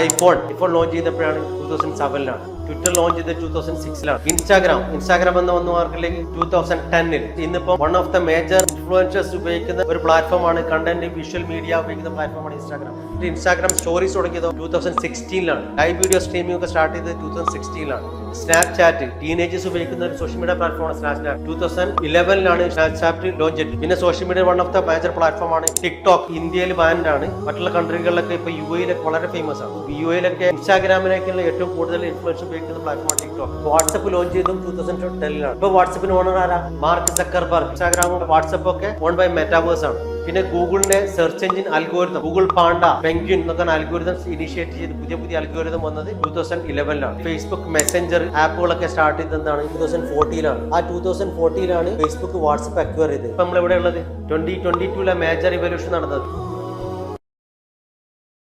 IPhone launch ചെയ്തപ്പോഴാണ് 2007 Twitter launch ചെയ്ത് 2006 Instagram എന്ന മാർക്കിലേക്ക് 2010 ഇന്നിപ്പോ one of the major influencers ഉപയോഗിക്കുന്ന ഒരു പ്ലാറ്റ്ഫോമാണ്, കണ്ടന്റ് വിഷ്വൽ മീഡിയ ഉപയോഗിക്കുന്ന പ്ലാറ്റ്ഫോമാണ് ഇൻസ്റ്റാഗ്രാം സ്റ്റോറീസ് തുടങ്ങിയത് 2016 ലൈവ് വീഡിയോ സ്ട്രീമിംഗ് ഒക്കെ സ്റ്റാർട്ട് ചെയ്തത് 2016 സ്നാപ്ചാറ്റ് ടീനേജേഴ്സ് ഉപയോഗിക്കുന്ന ഒരു സോഷ്യൽ മീഡിയ പ്ലാറ്റ്ഫോമാണ് സ്നാപ്ചാറ്റ് 2011 സ്നാപ്ചാറ്റ് ലോഞ്ച് ചെയ്തത്. പിന്നെ social media one of the major പ്ലാറ്റ്ഫോമാണ് ടിക്ടോക്ക്. ഇന്ത്യയിൽ ബാൻഡ് ആണ്, മറ്റുള്ള കൺട്രികളിലൊക്കെ ഇപ്പൊ UAE-ലൊക്കെ വളരെ ഫേമസ് ആണ്. UAE-ലൊക്കെ ഇൻസ്റ്റാഗ്രാമിലേക്കുള്ള ഏറ്റവും കൂടുതൽ ഇൻഫ്ലുവൻസ് ഉപയോഗിക്കുന്ന പ്ലാറ്റ്ഫോമാണ് ടിക്ടോക്ക്. വാട്സ്ആപ്പ് ലോഞ്ച് ചെയ്തതും 2010 ഇപ്പൊ വാട്സ്ആപ്പിന് ഓണർ ആരാ? Mark Zuckerberg. ഇൻസ്റ്റാഗ്രാമും വാട്സ്ആപ്പ് ഒക്കെ ഓൺ ബൈ മെറ്റാവേഴ്സ് ആണ്. പിന്നെ ഗൂഗിളിന്റെ search engine algorithm, Google panda, penguin എന്നൊക്കെ അൽഗോരിതംസ് ഇനിഷ്യേറ്റ് ചെയ്ത് പുതിയ അൽഗോരിതം വന്നത് 2011 ഫേസ്ബുക്ക് മെസ്സഞ്ചർ ആപ്പുകളൊക്കെ സ്റ്റാർട്ട് ചെയ്തത് എന്താണ്? 2014 ആ 2014 ഫേസ്ബുക്ക് വാട്സ്ആപ്പ് അക്വയർ ചെയ്തത്. ഇപ്പൊ നമ്മൾ എവിടെ ഉള്ളത്? 2022 മേജർ ഇവല്യൂഷൻ നടന്നത്.